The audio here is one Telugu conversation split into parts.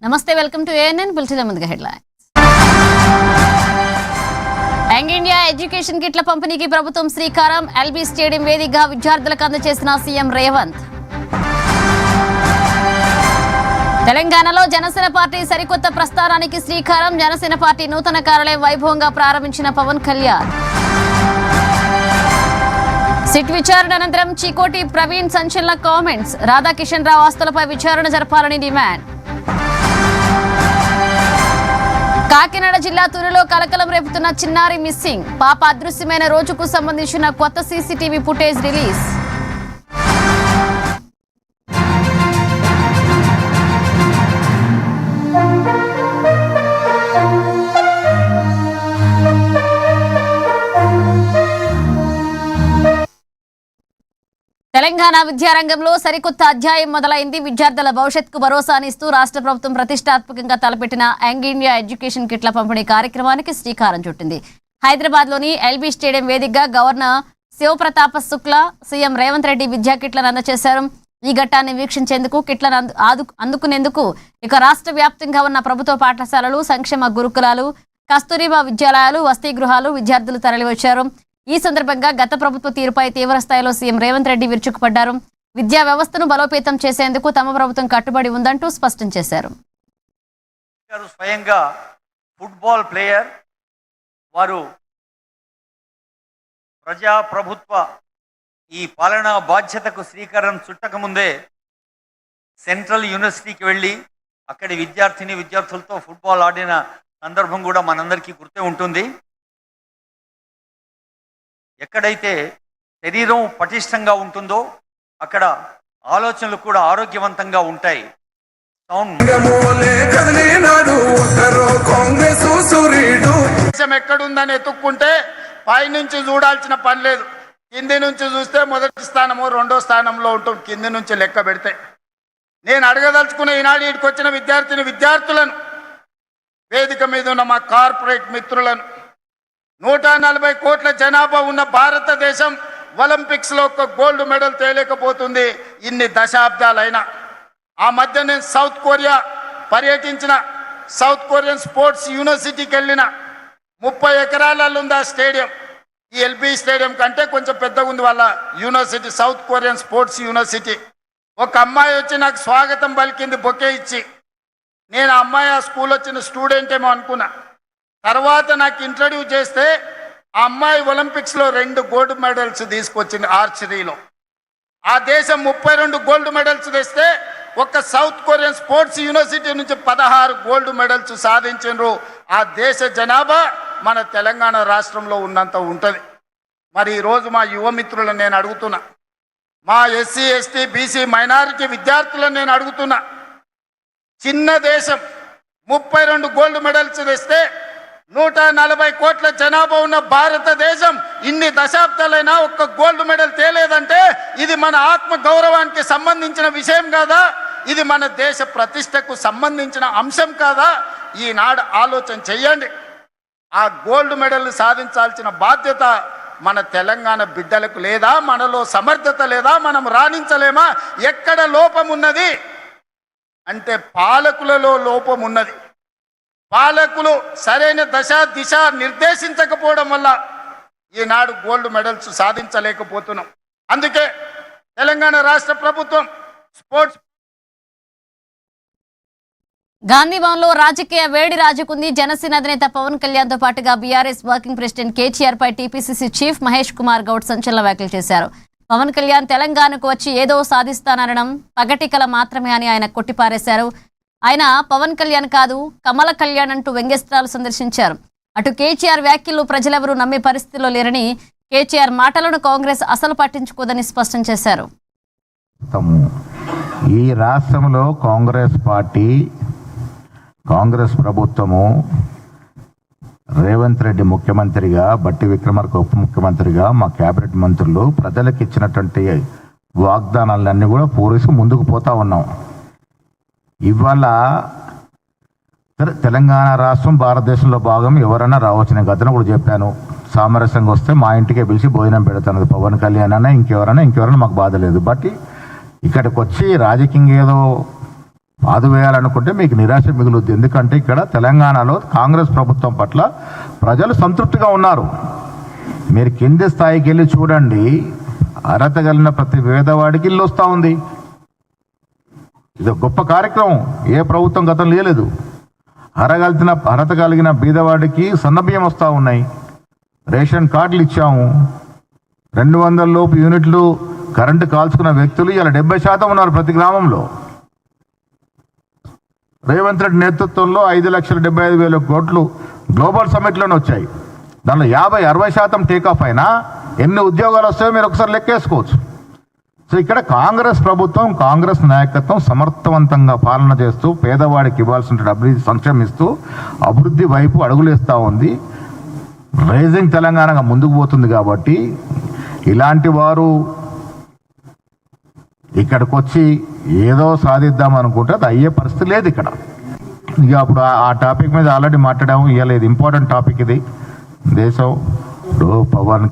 నమస్తే, వెల్కమ్ టు ఏఎన్ఎన్ బులెటిన్. ముందుగా హెడ్లైన్స్. యంగ్ ఇండియా ఎడ్యుకేషన్ కిట్ల పంపిణీకి ప్రభుత్వం శ్రీకారం. ఎల్బీ స్టేడియం వేదికగా విద్యార్థులకు అందజేసిన సీఎం రేవంత్. తెలంగాణలో జనసేన పార్టీ సరికొత్త ప్రస్థానానికి శ్రీకారం. జనసేన పార్టీ నూతన కార్యాలయం వైభవంగా ప్రారంభించిన పవన్ కళ్యాణ్. సిట్ విచారణ అనంతరం చీకోటి ప్రవీణ్ సంచలన కామెంట్స్. రాధాకిషన్ రావు ఆస్తులపై విచారణ జరపాలని డిమాండ్. కాకినాడ జిల్లా తునిలో కలకలం రేపుతున్న చిన్నారి మిస్సింగ్. పాప అదృశ్యమైన రోజుకు సంబంధించిన కొత్త సీసీటీవీ ఫుటేజ్ రిలీజ్. తెలంగాణ విద్యారంగంలో సరికొత్త అధ్యాయం మొదలైంది. విద్యార్థుల భవిష్యత్తుకు భరోసానిస్తూ రాష్ట్ర ప్రభుత్వం ప్రతిష్టాత్మకంగా తలపెట్టిన యంగ్ ఇండియా ఎడ్యుకేషన్ కిట్ల పంపిణీ కార్యక్రమానికి శ్రీకారం చుట్టింది. హైదరాబాద్ లోని ఎల్బీ స్టేడియం వేదికగా గవర్నర్ శివప్రతాప శుక్లా, సీఎం రేవంత్ రెడ్డి విద్యా కిట్లను అందజేశారు. ఈ ఘట్టాన్ని వీక్షించేందుకు, కిట్లను అందుకునేందుకు ఇక రాష్ట్ర వ్యాప్తంగా ఉన్న ప్రభుత్వ పాఠశాలలు, సంక్షేమ గురుకులాలు, కస్తూరిబా విద్యాలయాలు, వసతి గృహాలు విద్యార్థులు తరలివచ్చారు. ఈ సందర్భంగా గత ప్రభుత్వ తీరుపై తీవ్ర స్థాయిలో సీఎం రేవంత్ రెడ్డి విరుచుకుపడ్డారు. విద్యా వ్యవస్థను బలోపేతం చేసేందుకు తమ ప్రభుత్వం కట్టుబడి ఉందంటూ స్పష్టం చేశారు. స్వయంగా ఫుట్బాల్ ప్లేయర్, వారు ప్రజా ప్రభుత్వ ఈ పాలనా బాధ్యతకు శ్రీకారం చుట్టకముందే సెంట్రల్ యూనివర్సిటీకి వెళ్ళి అక్కడి విద్యార్థులతో ఫుట్బాల్ ఆడిన సందర్భం కూడా మనందరికీ గుర్తే ఉంటుంది. ఎక్కడైతే శరీరం పటిష్టంగా ఉంటుందో అక్కడ ఆలోచనలు కూడా ఆరోగ్యవంతంగా ఉంటాయి. దేశం ఎక్కడుందని ఎత్తుక్కుంటే పైనుంచి చూడాల్సిన పని లేదు. కింది నుంచి చూస్తే మొదటి స్థానము, రెండో స్థానంలో ఉంటుంది కింది నుంచి లెక్క పెడితే. నేను అడగదలుచుకున్న ఈనాడు ఇక్కడికి వచ్చిన విద్యార్థులను, వేదిక మీద ఉన్న మా కార్పొరేట్ మిత్రులను, 140 కోట్ల జనాభా ఉన్న భారతదేశం ఒలింపిక్స్ లో ఒక గోల్డ్ మెడల్ తేలేకపోతుంది ఇన్ని దశాబ్దాలైనా. ఆ మధ్య నేను సౌత్ కొరియా పర్యటించిన, సౌత్ కొరియన్ స్పోర్ట్స్ యూనివర్సిటీకి వెళ్ళిన. 30 ఎకరాలలో ఉంది ఆ స్టేడియం. ఈ ఎల్బీ స్టేడియం కంటే కొంచెం పెద్దగా ఉంది వాళ్ళ university, south Korean sports university. ఒక అమ్మాయి వచ్చి నాకు స్వాగతం పలికింది బొకే ఇచ్చి. నేను ఆ అమ్మాయి ఆ స్కూల్ వచ్చిన స్టూడెంట్ ఏమో అనుకున్నా. తర్వాత నాకు ఇంట్రడ్యూస్ చేస్తే ఆ అమ్మాయి ఒలింపిక్స్లో 2 గోల్డ్ మెడల్స్ తీసుకొచ్చింది ఆర్చరీలో. ఆ దేశం 32 గోల్డ్ మెడల్స్ తెస్తే ఒక సౌత్ కొరియన్ స్పోర్ట్స్ యూనివర్సిటీ నుంచి 16 గోల్డ్ మెడల్స్ సాధించారు. ఆ దేశ జనాభా మన తెలంగాణ రాష్ట్రంలో ఉన్నంత ఉంటుంది. మరి ఈరోజు మా యువమిత్రులను నేను అడుగుతున్నా, మా ఎస్సీ, ఎస్టీ, బీసీ, మైనారిటీ విద్యార్థులను నేను అడుగుతున్నా. చిన్న దేశం 32 గోల్డ్ మెడల్స్ తెస్తే 140 కోట్ల జనాభా ఉన్న భారతదేశం ఇన్ని దశాబ్దాలైనా ఒక్క గోల్డ్ మెడల్ తేలేదంటే ఇది మన ఆత్మ గౌరవానికి సంబంధించిన విషయం కాదా? ఇది మన దేశ ప్రతిష్టకు సంబంధించిన అంశం కాదా? ఈనాడు ఆలోచన చెయ్యండి. ఆ గోల్డ్ మెడల్ సాధించాల్సిన బాధ్యత మన తెలంగాణ బిడ్డలకు లేదా? మనలో సమర్థత లేదా? మనం రాణించలేమా? ఎక్కడ లోపం ఉన్నది అంటే పాలకులలో లోపం ఉన్నది. పాలకులు సరైన దిశ నిర్దేశించకపోవడం వల్ల ఈనాడు గోల్డ్ మెడల్స్ సాధించలేకపోతున్నాం. అందుకే తెలంగాణ రాష్ట్ర ప్రభుత్వం స్పోర్ట్స్ గాంధీ భవన్ లో రాజకీయ వేడి రాజుకుంది. జనసేన అధినేత పవన్ కళ్యాణ్ తో పాటుగా బీఆర్ఎస్ వర్కింగ్ ప్రెసిడెంట్ కేటీఆర్ పై టీపీసీసీ చీఫ్ మహేష్ కుమార్ గౌడ్ సంచలన వ్యాఖ్యలు చేశారు. పవన్ కళ్యాణ్ తెలంగాణకు వచ్చి ఏదో సాధిస్తాననడం పగటికల మాత్రమే అని ఆయన కొట్టిపారేశారు. ఆయన పవన్ కళ్యాణ్ కాదు, కమల కళ్యాణ్ అంటూ వ్యంగ్యస్త్రాలు సందర్శించారు. అటు కేటీఆర్ వ్యాఖ్యలు ప్రజలెవరూ నమ్మే పరిస్థితిలో లేరని, కేటీఆర్ మాటలను కాంగ్రెస్ అసలు పట్టించుకోదని స్పష్టం చేశారు. ఈ రాష్ట్రంలో కాంగ్రెస్ ప్రభుత్వము రేవంత్ రెడ్డి ముఖ్యమంత్రిగా, బట్టి విక్రమార్క ఉప ముఖ్యమంత్రిగా, మా కేబినెట్ మంత్రులు ప్రజలకు ఇచ్చినటువంటి వాగ్దానాలన్నీ కూడా పూరిస్తూ ముందుకు పోతా ఉన్నాం. ఇవాళ తెలంగాణ రాష్ట్రం భారతదేశంలో భాగం, ఎవరైనా రావచ్చు. నేను గతంలో కూడా చెప్పాను, సామరస్యంగా వస్తే మా ఇంటికే పిలిచి భోజనం పెడతాను. పవన్ కళ్యాణ్ అన్నా ఇంకెవరైనా మాకు బాధ లేదు. బట్ ఇక్కడికి వచ్చి రాజకీయంగా ఏదో పాదు వేయాలనుకుంటే మీకు నిరాశ మిగులుద్ది. ఎందుకంటే ఇక్కడ తెలంగాణలో కాంగ్రెస్ ప్రభుత్వం పట్ల ప్రజలు సంతృప్తిగా ఉన్నారు. మీరు కింది స్థాయికి వెళ్ళి చూడండి, అర్హత కలిగిన ప్రతి పేదవాడికి ఇల్లు వస్తూ ఉంది. ఇది గొప్ప కార్యక్రమం, ఏ ప్రభుత్వం గతం లేదు. అర్హత కలిగిన బీదవాడికి సన్నబియ్యం వస్తూ ఉన్నాయి. రేషన్ కార్డులు ఇచ్చాము. 200 లోపు యూనిట్లు కరెంటు కాల్చుకున్న వ్యక్తులు ఇలా 70% ఉన్నారు ప్రతి గ్రామంలో. రేవంత్ రెడ్డి నేతృత్వంలో 5,75,000 కోట్లు గ్లోబల్ సమ్మిట్లోనే వచ్చాయి. దానిలో 50-60% టేకాఫ్ అయినా ఎన్ని ఉద్యోగాలు వస్తాయో మీరు ఒకసారి లెక్కేసుకోవచ్చు. సో ఇక్కడ కాంగ్రెస్ ప్రభుత్వం, కాంగ్రెస్ నాయకత్వం సమర్థవంతంగా పాలన చేస్తూ పేదవాడికి ఇవ్వాల్సిన అభివృద్ధి సంక్షేమిస్తూ అభివృద్ధి వైపు అడుగులేస్తూ ఉంది. రైజింగ్ తెలంగాణగా ముందుకు పోతుంది. కాబట్టి ఇలాంటి వారు ఇక్కడికి వచ్చి ఏదో సాధిద్దాం అనుకుంటే అది అయ్యే పరిస్థితి లేదు ఇక్కడ. ఇక అప్పుడు ఆ టాపిక్ మీద ఆల్రెడీ మాట్లాడాము. ఇవాళ ఇది ఇంపార్టెంట్ టాపిక్. ఇది దేశం పవన్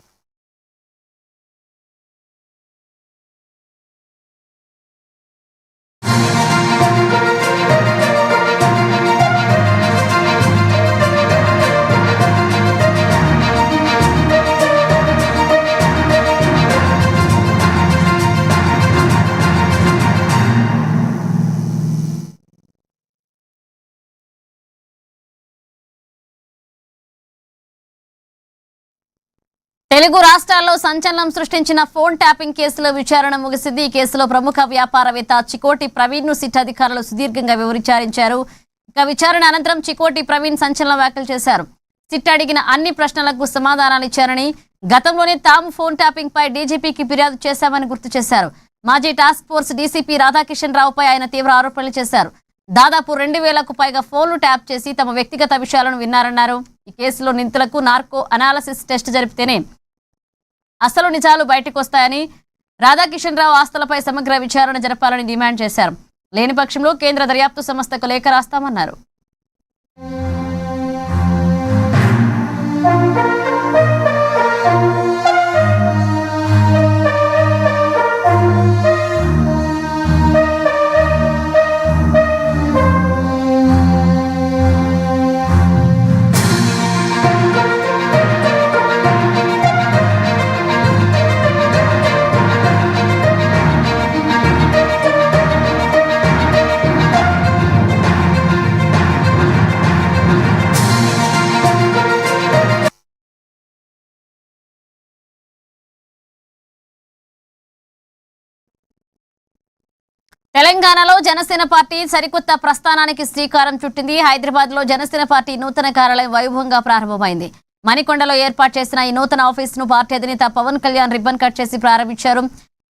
తెలుగు రాష్ట్రాల్లో సంచలనం సృష్టించిన ఫోన్ ట్యాపింగ్ కేసులో విచారణ ముగిసింది. ఈ కేసులో ప్రముఖ వ్యాపారవేత్త చికోటి ప్రవీణ్ ను సిట్ అధికారులు సుదీర్ఘంగా విచారించారు. ఇక విచారణ అనంతరం చికోటి ప్రవీణ్ సంచలన వ్యాఖ్యలు చేశారు. సిట్ అడిగిన అన్ని ప్రశ్నలకు సమాధానాలు ఇచ్చారని, గతంలోనే తాము ఫోన్ ట్యాపింగ్ పై డీజీపీకి ఫిర్యాదు చేశామని గుర్తు చేశారు. మాజీ టాస్క్ ఫోర్స్ డీసీపీ రాధాకిషన్ రావుపై ఆయన తీవ్ర ఆరోపణలు చేశారు. దాదాపు 2,000కు పైగా ఫోన్లు ట్యాప్ చేసి తమ వ్యక్తిగత విషయాలను విన్నారన్నారు. ఈ కేసులో నిందితులకు నార్కో అనాలసిస్ టెస్ట్ జరిపితేనే అసలు నిజాలు బయటకు వస్తాయని, రాధాకిషన్ రావు ఆస్తులపై సమగ్ర విచారణ జరపాలని డిమాండ్ చేశారు. లేని పక్షంలో కేంద్ర దర్యాప్తు సంస్థకు లేఖ రాస్తామన్నారు. తెలంగాణలో జనసేన పార్టీ సరికొత్త ప్రస్థానానికి శ్రీకారం చుట్టింది. హైదరాబాద్ లో జనసేన పార్టీ నూతన కార్యాలయం వైభవంగా ప్రారంభమైంది. మణికొండలో ఏర్పాటు చేసిన ఈ నూతన ఆఫీసును పార్టీ అధినేత పవన్ కళ్యాణ్ రిబ్బన్ కట్ చేసి ప్రారంభించారు.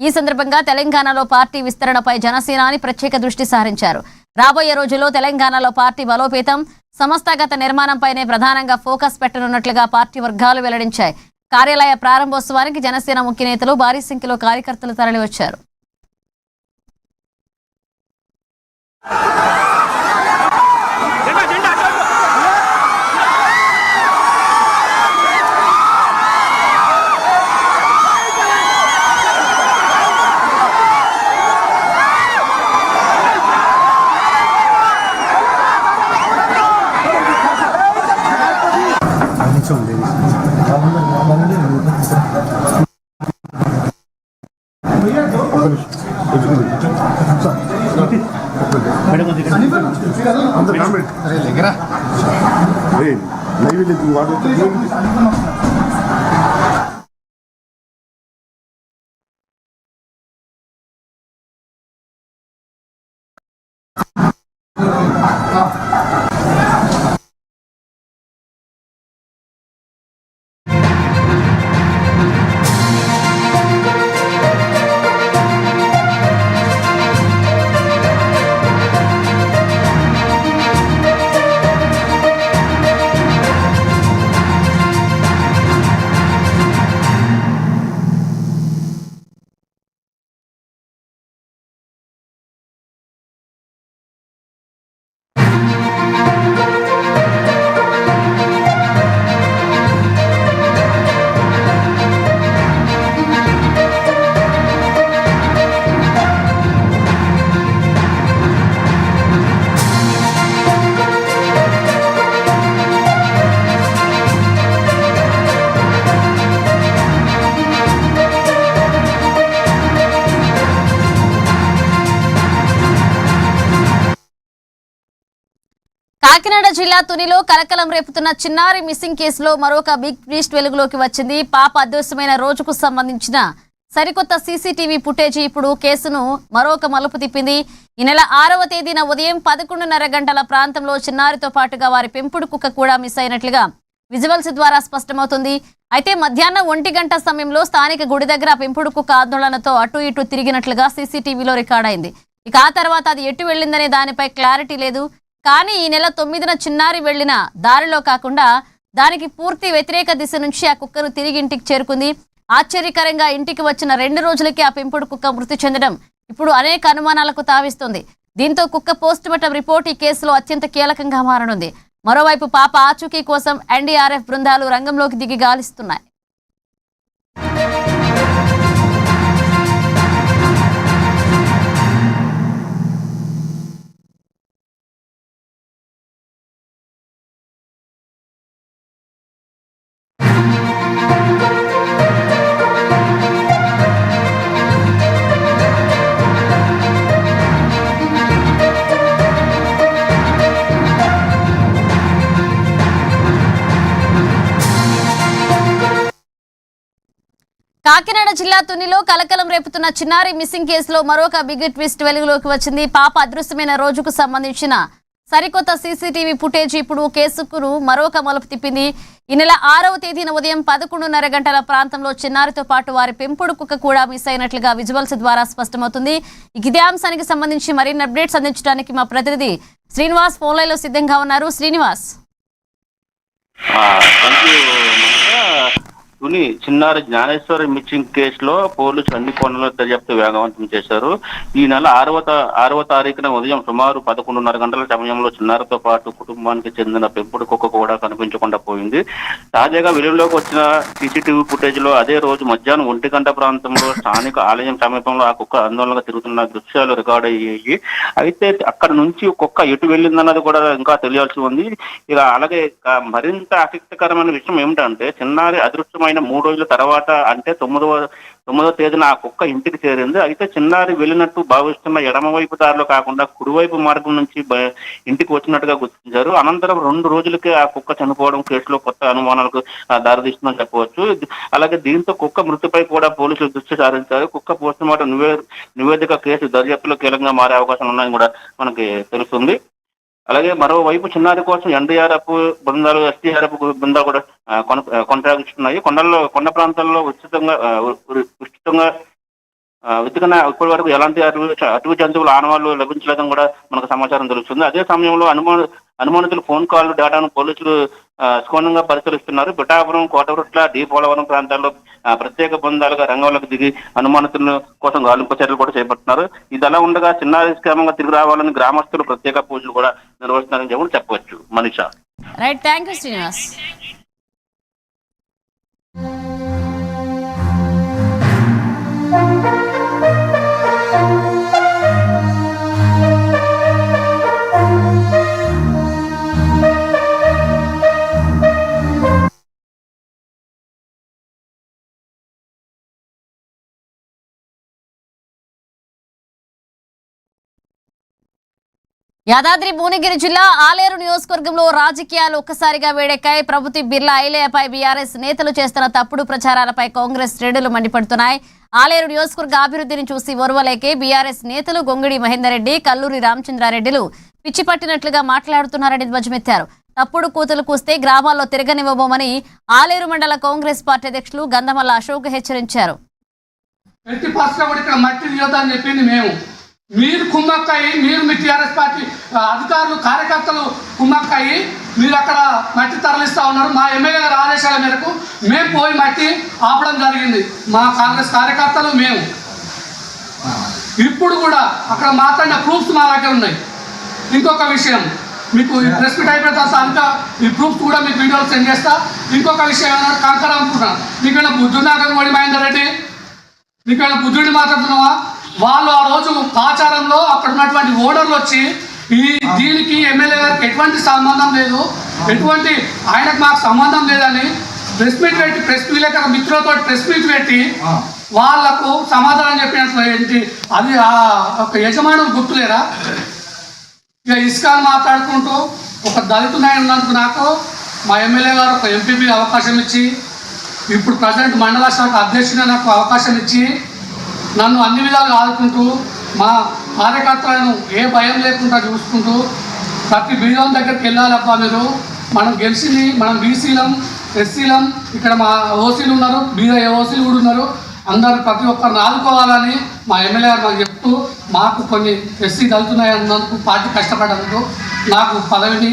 ఈ సందర్భంగా తెలంగాణలో పార్టీ విస్తరణపై జనసేనాని ప్రత్యేక దృష్టి సారించారు. రాబోయే రోజుల్లో తెలంగాణలో పార్టీ బలోపేతం, సంస్థాగత నిర్మాణంపైనే ప్రధానంగా ఫోకస్ పెట్టనున్నట్లుగా పార్టీ వర్గాలు వెల్లడించాయి. కార్యాలయ ప్రారంభోత్సవానికి జనసేన ముఖ్య నేతలు భారీ సంఖ్యలో కార్యకర్తలు తరలివచ్చారు. కాకినాడ జిల్లా తునిలో కలకలం రేపుతున్న చిన్నారి మిస్సింగ్ కేసులో మరొక బిగ్ ట్విస్ట్ వెలుగులోకి వచ్చింది. పాప అదృశ్యమైన రోజుకు సంబంధించిన సరికొత్త సీసీటీవీ ఫుటేజీ ఇప్పుడు కేసును మరొక మలుపు తిప్పింది. ఈ నెల 6వ తేదీన ఉదయం 11:30 గంటల ప్రాంతంలో చిన్నారితో పాటుగా వారి పెంపుడు కుక్క కూడా మిస్ అయినట్లుగా విజువల్స్ ద్వారా స్పష్టమవుతుంది. అయితే మధ్యాహ్నం 1 గంట సమయంలో స్థానిక గుడి దగ్గర పెంపుడు కుక్క ఆందోళనతో అటు ఇటు తిరిగినట్లుగా సీసీటీవీలో రికార్డైంది. ఇక ఆ తర్వాత అది ఎటు వెళ్లిందనే దానిపై క్లారిటీ లేదు. కానీ ఈ నెల 9న చిన్నారి వెళ్లిన దారిలో కాకుండా దానికి పూర్తి వ్యతిరేక దిశ నుంచి ఆ కుక్కను తిరిగి ఇంటికి చేరుకుంది. ఆశ్చర్యకరంగా ఇంటికి వచ్చిన 2 రోజులకే ఆ పెంపుడు కుక్క మృతి చెందడం ఇప్పుడు అనేక అనుమానాలకు తావిస్తుంది. దీంతో కుక్క పోస్టుమార్టం రిపోర్ట్ ఈ కేసులో అత్యంత కీలకంగా మారనుంది. మరోవైపు పాప ఆచూకీ కోసం ఎన్డీఆర్ఎఫ్ బృందాలు రంగంలోకి దిగి గాలిస్తున్నాయి. కాకినాడ జిల్లా తునిలో కలకలం రేపుతున్న చిన్నారి మిస్సింగ్ కేసులో మరొక బిగ్ ట్విస్ట్ వెలుగులోకి వచ్చింది. పాప అదృశ్యమైన రోజుకు సంబంధించిన సరికొత్త సీసీటీవీ ఫుటేజ్ ఇప్పుడు కేసుకు మరొక మలుపు తిప్పింది. ఈ నెల 6వ తేదీన ఉదయం 11:30 గంటల ప్రాంతంలో చిన్నారితో పాటు వారి పెంపుడు కుక్క కూడా మిస్ అయినట్లుగా విజువల్స్ ద్వారా స్పష్టమవుతుంది. ఇదే అంశానికి సంబంధించి మరిన్ని అప్డేట్స్ అందించడానికి మా ప్రతినిధి శ్రీనివాస్ ఫోన్ లైన్లో సిద్ధంగా ఉన్నారు. శ్రీనివాస్, తుని చిన్నారి జ్ఞానేశ్వరి మిస్సింగ్ కేసులో పోలీసులు అన్ని కోణాల్లో దర్యాప్తు వేగవంతం చేశారు. ఈ నెల 6వ తారీఖున ఉదయం సుమారు 11:30 గంటల సమయంలో చిన్నారితో పాటు కుటుంబానికి చెందిన పెంపుడు కుక్క కూడా కనిపించకుండా పోయింది. తాజాగా వెలుగులోకి వచ్చిన సీసీటీవీ ఫుటేజ్ లో అదే రోజు మధ్యాహ్నం 1 గంట ప్రాంతంలో స్థానిక ఆలయం సమీపంలో ఆ కుక్క ఆందోళనగా తిరుగుతున్న దృశ్యాలు రికార్డ్ అయ్యాయి. అయితే అక్కడ నుంచి కుక్క ఎటు వెళ్ళిందన్నది కూడా ఇంకా తెలియాల్సి ఉంది. ఇక అలాగే మరింత ఆసక్తికరమైన విషయం ఏమిటంటే చిన్నారి అదృశ్యమైన 3 రోజుల తర్వాత అంటే 9వ తేదీన ఆ కుక్క ఇంటికి చేరింది. అయితే చిన్నారి వెళ్ళినట్టు భావిస్తున్న ఎడమవైపు దారిలో కాకుండా కుడివైపు మార్గం నుంచి ఇంటికి వచ్చినట్టుగా గుర్తించారు. అనంతరం 2 రోజులకే ఆ కుక్క చనిపోవడం కేసులో కొత్త అనుమానాలకు దారితీస్తుందని చెప్పవచ్చు. అలాగే దీంతో కుక్క మృతిపై కూడా పోలీసులు దృష్టి సారించారు. కుక్క పోస్టుమార్టం నివేదిక కేసు దర్యాప్తులో కీలకంగా మారే అవకాశాలు ఉన్నాయని కూడా మనకి తెలుస్తుంది. అలాగే మరోవైపు చిన్నారి కోసం ఎన్డీఆర్ఎఫ్ బృందాలు, ఎస్డీఆర్ఎఫ్ బృందాలు కూడా కొనసాగిస్తున్నాయి. కొండ ప్రాంతాల్లో విస్తృతంగా వెతుకున్న ఇప్పటి వరకు ఎలాంటి అటవీ జంతువుల ఆనవాళ్లు లభించలేదని కూడా మనకు సమాచారం తెలుస్తుంది. అదే సమయంలో అనుమానితుల ఫోన్ కాల్ డేటాను పోలీసులు స్కోణంగా పరిశీలిస్తున్నారు. పిఠాపురం, కోటవృట్ల, డి పోలవరం ప్రాంతాల్లో ప్రత్యేక బృందాలుగా రంగంలోకి దిగి అనుమానితుల కోసం గాలింపు చర్యలు కూడా చేపడుతున్నారు. ఇది అలా ఉండగా చిన్నారి క్షేమంగా తిరిగి రావాలని గ్రామస్తులు ప్రత్యేక పూజలు కూడా నిర్వహిస్తున్నారని చెప్పవచ్చు. Manisha, right, thank you Srinivas. Yadadri Bhuvanagiri జిల్లా ఆలేరు నియోజకవర్గంలో రాజకీయాలు ఒక్కసారిగా వేడెక్కాయి. ప్రభుత్వ బిర్లా ఐలేపై బీఆర్ఎస్ నేతలు చేస్తున్న తప్పుడు ప్రచారాలపై కాంగ్రెస్ శ్రేణులు మండిపడుతున్నాయి. ఆలేరు నియోజకవర్గ అభివృద్ధిని చూసి ఓర్వలేకే బీఆర్ఎస్ నేతలు గొంగిడి మహేందర్ రెడ్డి, కల్లూరి రామచంద్రారెడ్డిలు పిచ్చి పట్టినట్లుగా మాట్లాడుతున్నారని ధ్వజమెత్తారు. తప్పుడు కూతులు కూస్తే గ్రామాల్లో తిరగనివ్వబోమని ఆలేరు మండల కాంగ్రెస్ పార్టీ అధ్యక్షులు గంధమల్ల అశోక్ హెచ్చరించారు. మీరు కుమ్మక్కయ్యి, మీరు మీ టీఆర్ఎస్ పార్టీ అధికారులు, కార్యకర్తలు కుమ్మక్కయ్యి మీరు అక్కడ మట్టి తరలిస్తూ ఉన్నారు. మా ఎమ్మెల్యే గారి ఆదేశాల మేరకు మేము పోయి మట్టి ఆపడం జరిగింది. మా కాంగ్రెస్ కార్యకర్తలు మేము ఇప్పుడు కూడా అక్కడ మాట్లాడిన ప్రూఫ్స్ మా దగ్గర ఉన్నాయి. ఇంకొక విషయం, మీకు ప్రెస్ మీట్ అయిపోయిన తర్వాత ఈ ప్రూఫ్స్ కూడా మీకు వీడియోలు సెండ్ చేస్తా. ఇంకొక విషయం ఏమన్నా కంకర అనుకుంటున్నాను, మీకైనా బుద్ధున్నాక మోడి మహేందర్ రెడ్డి, మీకైనా బుద్ధుడిని మాట్లాడుతున్నావా? వాళ్ళు ఆ రోజు ఆచారంలో అక్కడ ఉన్నటువంటి ఓనర్లు వచ్చి దీనికి ఎమ్మెల్యే గారికి ఎటువంటి సంబంధం లేదు, ఎటువంటి ఆయనకు మాకు సంబంధం లేదని ప్రెస్ మీట్ పెట్టి, ప్రెస్ విలేకరుల మిత్రులతో ప్రెస్ మీట్ పెట్టి వాళ్లకు సమాధానం చెప్పినట్టు అది ఒక యజమానులు గుర్తులేరా? ఇక ఇసుకను మాట్లాడుకుంటూ ఒక దళితునాయన ఉన్నందుకు నాకు మా ఎమ్మెల్యే గారు ఒక ఎంపీపీ అవకాశం ఇచ్చి ఇప్పుడు ప్రజెంట్ మండల శాఖ అధ్యక్షుడిగా నాకు అవకాశం ఇచ్చి నన్ను అన్ని విధాలుగా ఆదుకుంటూ మా కార్యకర్తలను ఏ భయం లేకుండా చూసుకుంటూ ప్రతి బీదం దగ్గరికి వెళ్ళాలబ్బా మీరు మనం గెలిచింది మనం బీసీలం ఎస్సీలం ఇక్కడ మా ఓసీలు ఉన్నారు బీద ఓసీలు కూడా ఉన్నారు అందరూ ప్రతి ఒక్కరిని ఆదుకోవాలని మా ఎమ్మెల్యే గారు మాకు చెప్తూ మాకు కొన్ని ఎస్సీ దళితున్నాయి అన్నందుకు పార్టీ కష్టపడేందుకు నాకు పదవిని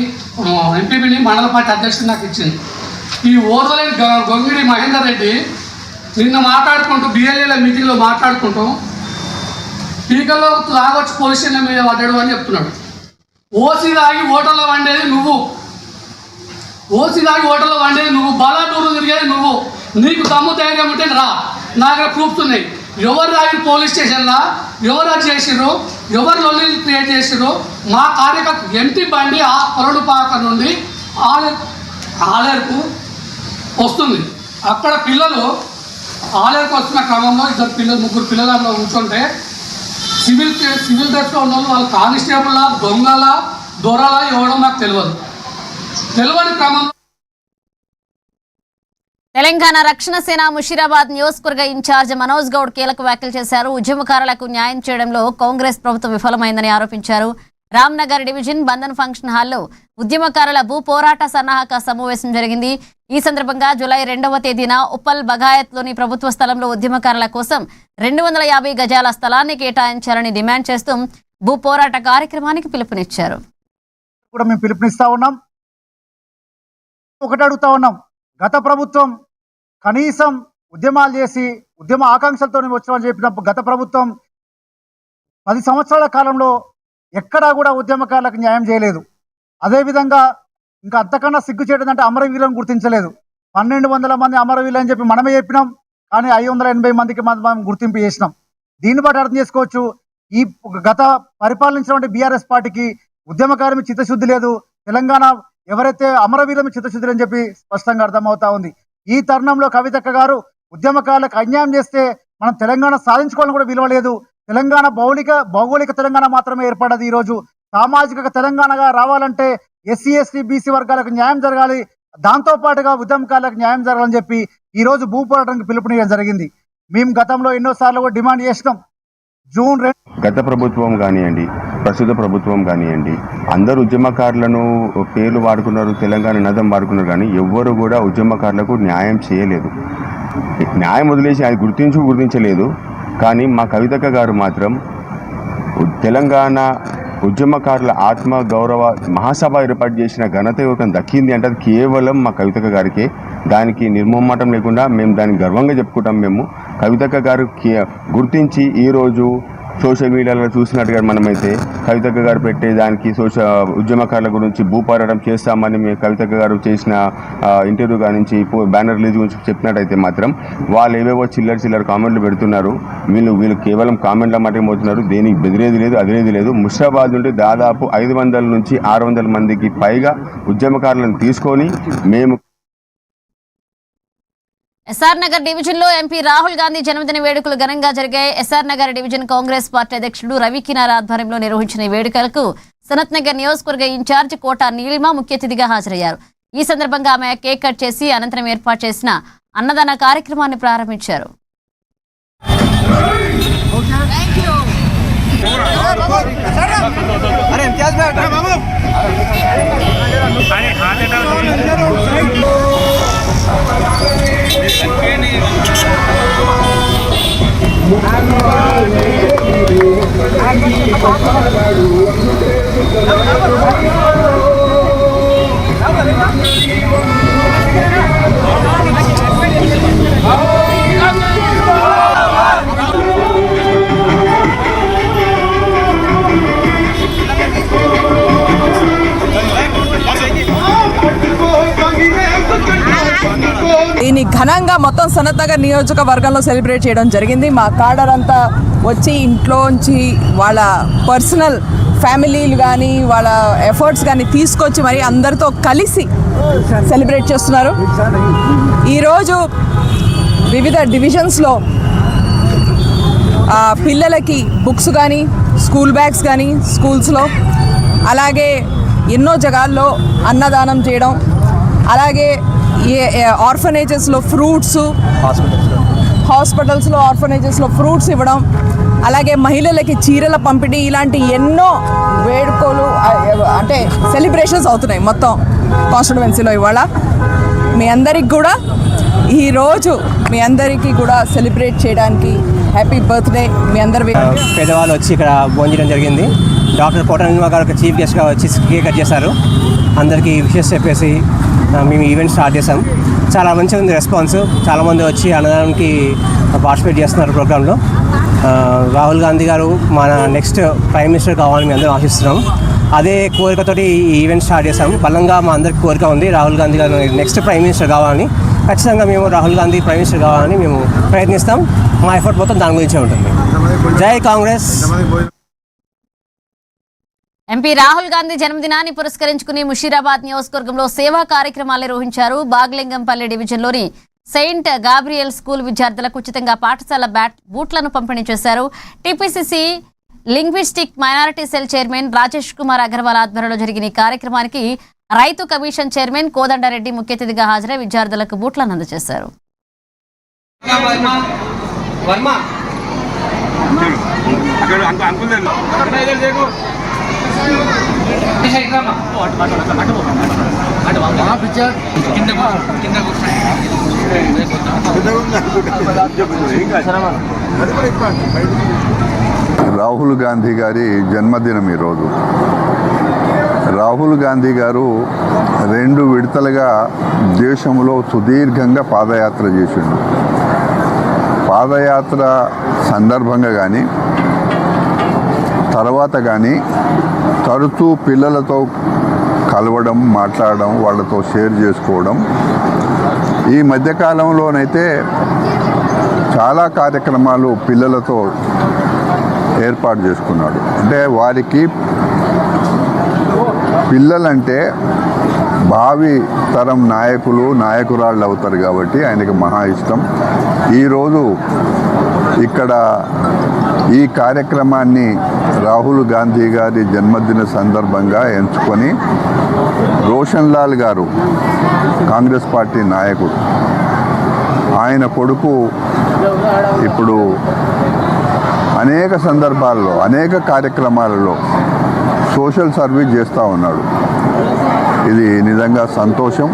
ఎంపీపీని మండల పార్టీ అధ్యక్షుడు నాకు ఇచ్చింది. ఈ ఓర్వలేని గొంగిడి మహేందర్ రెడ్డి నిన్న మాట్లాడుకుంటూ బిఎల్ఏల మీటింగ్లో మాట్లాడుకుంటూ టీకల్లో తాగొచ్చి పోలీస్ స్టేషన్ మీద పడ్డాడు అని చెప్తున్నాడు. ఓసీ తాగి ఓటర్లో వండేది నువ్వు, ఓసీ తాగి ఓటర్లో వండేది నువ్వు, బలాటూరు తిరిగేది నువ్వు. నీకు దమ్ము ధైర్యం ఉంటే రా, నా దగ్గర ప్రూఫ్స్ ఉన్నాయి. ఎవరు తాగి పోలీస్ స్టేషన్లో ఎవరు అది చేసిర్రు, ఎవరు లొల్లి క్రియేట్ చేసిర్రు. మా కార్యకర్త ఎంపీ బండి ఆ కొరడుపాక నుండి ఆలేరుకు వస్తుంది. అక్కడ పిల్లలు ఆలేరుకు వస్తున్న క్రమంలో ముగ్గురు పిల్లలు అందులో కూర్చుంటే సివిల్ డ్రెస్లో ఉన్న వాళ్ళు కానిస్టేబుల్లా దొంగల దొరల ఎవడో నాకు తెలియని క్రమంలో తెలంగాణ రక్షణ సేన ముషీరాబాద్ నియోజకవర్గ ఇన్ఛార్జ్ మనోజ్ గౌడ్ కీలక వ్యాఖ్యలు చేశారు. ఉద్యమకారులకు న్యాయం చేయడంలో కాంగ్రెస్ ప్రభుత్వం విఫలమైందని ఆరోపించారు. రామ్నగర్ డివిజన్ బంధన్ ఫంక్షన్ హాల్లో ఉద్యమకారుల భూ పోరాట సన్నాహక సమావేశం జరిగింది. ఈ సందర్భంగా జూలై 2వ తేదీన ఉప్పల్ బగాయత్లోని ప్రభుత్వ స్థలంలో ఉద్యమకారుల కోసం 250 గజాల స్థలాన్ని కేటాయించాలని డిమాండ్ చేస్తూ భూ పోరాట కార్యక్రమానికి పిలుపునిచ్చారు. కూడా మేము పిలుపునిస్తా ఉన్నాం. ఒకటి అడుగుతా ఉన్నాం, గత ప్రభుత్వం కనీసం ఉద్యమాలు చేసి ఉద్యమ ఆకాంక్షలతో వచ్చామని చెప్పిన గత ప్రభుత్వం 10 సంవత్సరాల కాలంలో ఎక్కడా కూడా ఉద్యమకారులకు న్యాయం చేయలేదు. అదేవిధంగా ఇంకా అంతకన్నా సిగ్గు చేయడంటే అమరవీరులను గుర్తించలేదు. 1200 మంది అమరవీరులు అని చెప్పి మనమే చెప్పినాం, కానీ 580 మందికి మనం గుర్తింపు చేసినాం. దీన్ని బట్టి అర్థం చేసుకోవచ్చు, ఈ గత పరిపాలించినటువంటి బీఆర్ఎస్ పార్టీకి ఉద్యమకారుల చిత్తశుద్ధి లేదు, తెలంగాణ ఎవరైతే అమరవీరుల చిత్తశుద్ధి అని చెప్పి స్పష్టంగా అర్థమవుతా ఉంది. ఈ తరుణంలో కవితక్క గారు ఉద్యమకారులకు అన్యాయం చేస్తే మనం తెలంగాణ సాధించుకోవాలని కూడా విలువ లేదు. తెలంగాణ భౌగోళిక తెలంగాణ మాత్రమే ఏర్పడదు. ఈరోజు సామాజిక తెలంగాణగా రావాలంటే ఎస్సీ ఎస్టీ బీసీ వర్గాలకు న్యాయం జరగాలి, దాంతో పాటుగా ఉద్యమకారులకు న్యాయం జరగాలని చెప్పి ఈరోజు భూ పోరాటానికి పిలుపునివ్వడం జరిగింది. మేము గతంలో ఎన్నోసార్లు కూడా డిమాండ్ చేసినాం. జూన్ 2 గత ప్రభుత్వం కానివ్వండి, ప్రస్తుత ప్రభుత్వం కానివ్వండి, అందరూ ఉద్యమకారులను పేర్లు వాడుకున్నారు, తెలంగాణ నినాదం వాడుకున్నారు, కానీ ఎవ్వరు కూడా ఉద్యమకారులకు న్యాయం చేయలేదు. న్యాయం వదిలేసి అది గుర్తించలేదు. కానీ మా కవితక్క గారు మాత్రం తెలంగాణ ఉద్యమకారుల ఆత్మ గౌరవ మహాసభ ఏర్పాటు చేసిన ఘనత ఎవరికైనా దక్కింది అంటే అది కేవలం మా కవితక్క గారికే. దానికి నిర్మోహమాటం లేకుండా మేము దాన్ని గర్వంగా చెప్పుకుంటాం. మేము కవితక్క గారు గుర్తించి ఈరోజు సోషల్ మీడియాలో చూసినట్టుగా మనమైతే కవితక్క గారు పెట్టే దానికి ఉద్యమకారుల గురించి భూపోరాటం చేస్తామని మేము కవితక్క గారు చేసిన ఇంటర్వ్యూ కానించి బ్యానర్ రిలీజ్ గురించి చెప్పినట్టయితే మాత్రం వాళ్ళు ఏవేవో చిల్లర కామెంట్లు పెడుతున్నారు. వీళ్ళు కేవలం కామెంట్ల మాటకి పోతున్నారు. దేనికి బెదిరేది లేదు, అదిరేది లేదు. ముషీరాబాద్ నుండి దాదాపు 500 నుంచి 600 మందికి పైగా ఉద్యమకారులను తీసుకొని మేము ఎస్ఆర్ నగర్ డివిజన్ లో ఎంపీ రాహుల్ గాంధీ జన్మదిన వేడుకలు ఘనంగా జరిగాయి. SR Nagar division Congress party అధ్యక్షుడు రవి కినార్ ఆధ్వర్యంలో నిర్వహించిన ఈ వేడుకలకు సనత్ నగర్ నియోజకవర్గ ఇన్ఛార్జ్ కోట నీలిమ ముఖ్య అతిథిగా హాజరయ్యారు. ఈ సందర్భంగా ఆమె కేక్ కట్ చేసి అనంతరం ఏర్పాటు చేసిన అన్నదాన కార్యక్రమాన్ని ప్రారంభించారు. దీన్ని ఘనంగా మొత్తం సనత్ నగర్ నియోజకవర్గంలో సెలబ్రేట్ చేయడం జరిగింది. మా కాడర్ అంతా వచ్చి ఇంట్లోంచి వాళ్ళ పర్సనల్ ఫ్యామిలీలు కానీ వాళ్ళ ఎఫర్ట్స్ కానీ తీసుకొచ్చి మరి అందరితో కలిసి సెలబ్రేట్ చేస్తున్నారు. ఈరోజు వివిధ డివిజన్స్లో పిల్లలకి బుక్స్ కానీ స్కూల్ బ్యాగ్స్ కానీ స్కూల్స్లో, అలాగే ఎన్నో జగాల్లో అన్నదానం చేయడం, అలాగే ఆర్ఫనేజెస్లో ఫ్రూట్స్, హాస్పిటల్స్లో ఆర్ఫనేజెస్లో ఫ్రూట్స్ ఇవ్వడం, అలాగే మహిళలకి చీరల పంపిణీ, ఇలాంటి ఎన్నో వేడుకలు అంటే సెలబ్రేషన్స్ అవుతున్నాయి మొత్తం కాన్స్టిట్యువెన్సీలో. ఇవాళ మీ అందరికి కూడా ఈరోజు మీ అందరికీ కూడా సెలబ్రేట్ చేయడానికి హ్యాపీ బర్త్డే. మీ అందరి పేదవాళ్ళు వచ్చి ఇక్కడ భోంచడం జరిగింది. డాక్టర్ కోట నిల్వ గారు ఒక చీఫ్ గెస్ట్గా వచ్చి కేక్ కట్ చేశారు. అందరికీ విషెస్ చెప్పేసి మేము ఈవెంట్ స్టార్ట్ చేసాం. చాలా మంచిగా ఉంది రెస్పాన్స్. చాలామంది వచ్చి అన్నదానానికి పార్టిసిపేట్ చేస్తున్నారు ప్రోగ్రాంలో. రాహుల్ గాంధీ గారు మన నెక్స్ట్ ప్రైమ్ మినిస్టర్ కావాలని మేము అందరం ఆశిస్తున్నాం. అదే కోరికతోటి ఈ ఈవెంట్ స్టార్ట్ చేసాం. బలంగా మా అందరికి కోరిక ఉంది రాహుల్ గాంధీ గారు నెక్స్ట్ ప్రైమ్ మినిస్టర్ కావాలని. ఖచ్చితంగా మేము రాహుల్ గాంధీ ప్రైమ్ మినిస్టర్ కావాలని మేము ప్రయత్నిస్తాం. మా ఎఫర్ట్ మొత్తం దాని గురించే ఉంటుంది. జై కాంగ్రెస్. ఎంపీ రాహుల్ గాంధీ జన్మదినాన్ని పురస్కరించుకుని ముషీరాబాద్ నియోజకవర్గంలో సేవా కార్యక్రమాలు నిర్వహించారు. బాగ్లింగంపల్లి డివిజన్లోని సెయింట్ గాబ్రియల్ స్కూల్ విద్యార్థులకు ఉచితంగా పాఠశాల బూట్లను పంపిణీ చేశారు. TPCC linguistic minority cell chairman Rajesh Kumar Agarwal ఆధ్వర్యంలో జరిగిన ఈ కార్యక్రమానికి రైతు కమిషన్ చైర్మన్ కోదండరెడ్డి ముఖ్య అతిథిగా హాజరై విద్యార్థులకు బూట్లను అందజేశారు. రాహుల్ గాంధీ గారి జన్మదినం ఈరోజు. రాహుల్ గాంధీ గారు 2 విడతలుగా దేశంలో సుదీర్ఘంగా పాదయాత్ర చేసిండు. పాదయాత్ర సందర్భంగా కానీ తర్వాత కానీ తరచూ పిల్లలతో కలవడం, మాట్లాడడం, వాళ్ళతో షేర్ చేసుకోవడం. ఈ మధ్యకాలంలోనైతే చాలా కార్యక్రమాలు పిల్లలతో ఏర్పాటు చేసుకున్నాడు. అంటే వారికి పిల్లలంటే భావి తరం నాయకులు, నాయకురాళ్ళు అవుతారు కాబట్టి ఆయనకి మహా ఇష్టం. ఈరోజు ఇక్కడ ఈ కార్యక్రమాన్ని రాహుల్ గాంధీ గారి జన్మదిన సందర్భంగా ఎంచుకొని రోషన్ లాల్ గారు కాంగ్రెస్ పార్టీ నాయకుడు, ఆయన కొడుకు ఇప్పుడు అనేక సందర్భాల్లో అనేక కార్యక్రమాలలో సోషల్ సర్వీస్ చేస్తూ ఉన్నాడు. ఇది నిజంగా సంతోషం.